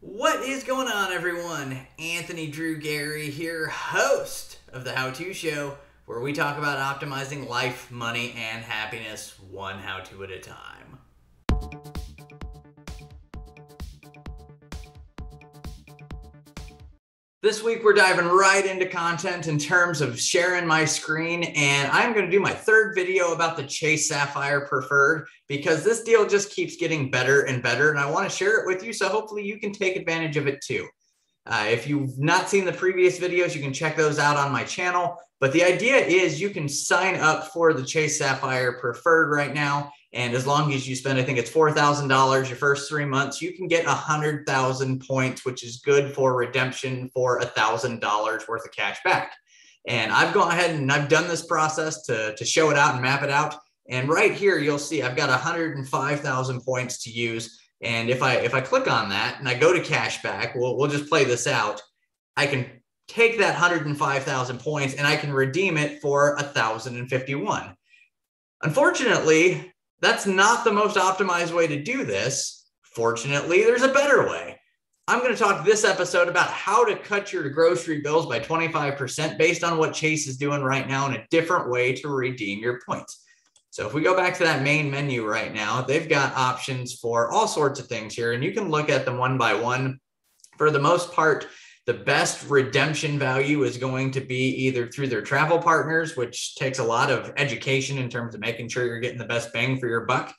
What is going on, everyone? Anthony Drew Gary here, host of the How To Show, where we talk about optimizing life, money, and happiness one how-to at a time. This week we're diving right into content in terms of sharing my screen, and I'm going to do my third video about the Chase Sapphire Preferred because this deal just keeps getting better and better, and I want to share it with you, so hopefully you can take advantage of it too. If you've not seen the previous videos, you can check those out on my channel, but the idea is you can sign up for the Chase Sapphire Preferred right now, and as long as you spend, I think it's $4,000 your first 3 months, you can get 100,000 points, which is good for redemption for $1,000 worth of cash back. And I've gone ahead and I've done this process to show it out and map it out. And right here, you'll see I've got 105,000 points to use. And if I click on that and I go to cash back, we'll just play this out. I can take that 105,000 points and I can redeem it for 1,051. Unfortunately, that's not the most optimized way to do this. Fortunately, there's a better way. I'm going to talk this episode about how to cut your grocery bills by 25% based on what Chase is doing right now in a different way to redeem your points. So if we go back to that main menu right now, they've got options for all sorts of things here, and you can look at them one by one. For the most part, the best redemption value is going to be either through their travel partners, which takes a lot of education in terms of making sure you're getting the best bang for your buck.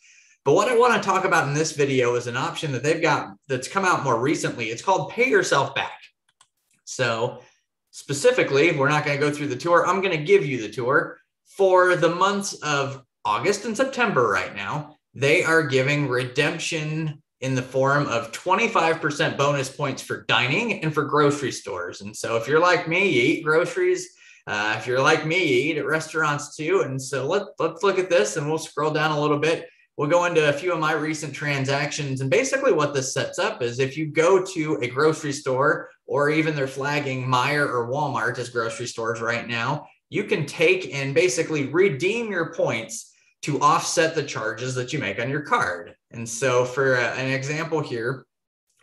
But what I want to talk about in this video is an option that they've got that's come out more recently. It's called Pay Yourself Back. So specifically, we're not going to go through the tour. I'm going to give you the tour. For the months of August and September right now, they are giving redemption in the form of 25% bonus points for dining and for grocery stores. And so if you're like me, you eat groceries. If you're like me, you eat at restaurants too. And so let's look at this and we'll scroll down a little bit. We'll go into a few of my recent transactions. And basically what this sets up is if you go to a grocery store, or even they're flagging Meijer or Walmart as grocery stores right now, you can take and basically redeem your points to offset the charges that you make on your card. And so for an example here,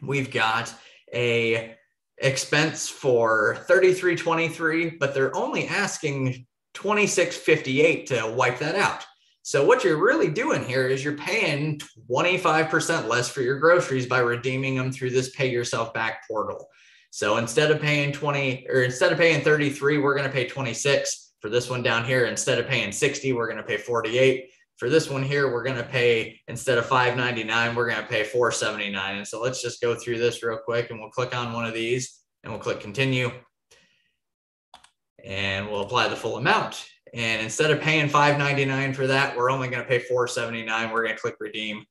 we've got a expense for $33.23, but they're only asking $26.58 to wipe that out. So what you're really doing here is you're paying 25% less for your groceries by redeeming them through this Pay Yourself Back portal. So instead of paying 33, we're going to pay 26. For this one down here, instead of paying 60, we're going to pay 48. For this one here, we're going to pay, instead of $5.99, we're going to pay $4.79. And so let's just go through this real quick, and we'll click on one of these and we'll click continue, and we'll apply the full amount. And instead of paying $5.99 for that, we're only going to pay $4.79. We're going to click redeem.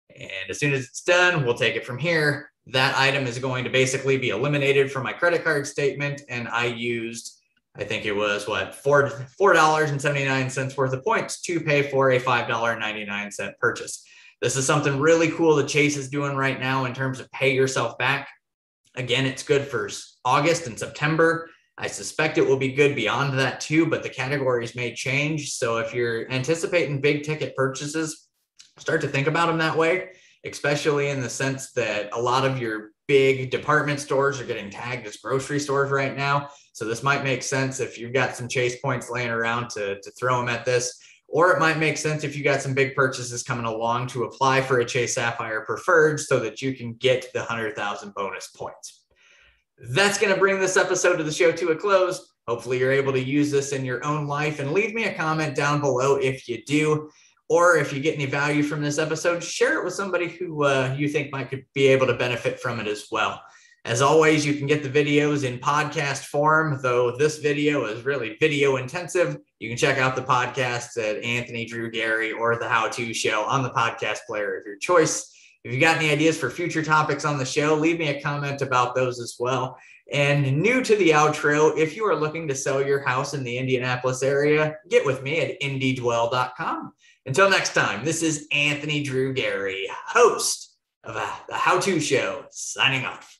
And as soon as it's done, we'll take it from here. That item is going to basically be eliminated from my credit card statement. And I used, I think it was what, $4.79 worth of points to pay for a $5.99 purchase. This is something really cool that Chase is doing right now in terms of Pay Yourself Back. Again, it's good for August and September. I suspect it will be good beyond that too, but the categories may change. So if you're anticipating big ticket purchases, start to think about them that way, especially in the sense that a lot of your big department stores are getting tagged as grocery stores right now. So this might make sense if you've got some Chase points laying around to throw them at this, or it might make sense if you got some big purchases coming along to apply for a Chase Sapphire Preferred so that you can get the 100,000 bonus points. That's going to bring this episode of the show to a close. Hopefully you're able to use this in your own life, and leave me a comment down below if you do. Or if you get any value from this episode, share it with somebody who you think could be able to benefit from it as well. As always, you can get the videos in podcast form, though this video is really video intensive. You can check out the podcasts at Anthony Drew Gary or the How To Show on the podcast player of your choice. If you've got any ideas for future topics on the show, leave me a comment about those as well. And new to the outro, if you are looking to sell your house in the Indianapolis area, get with me at indiedwell.com. Until next time, this is Anthony Drew Gary, host of the How To Show, signing off.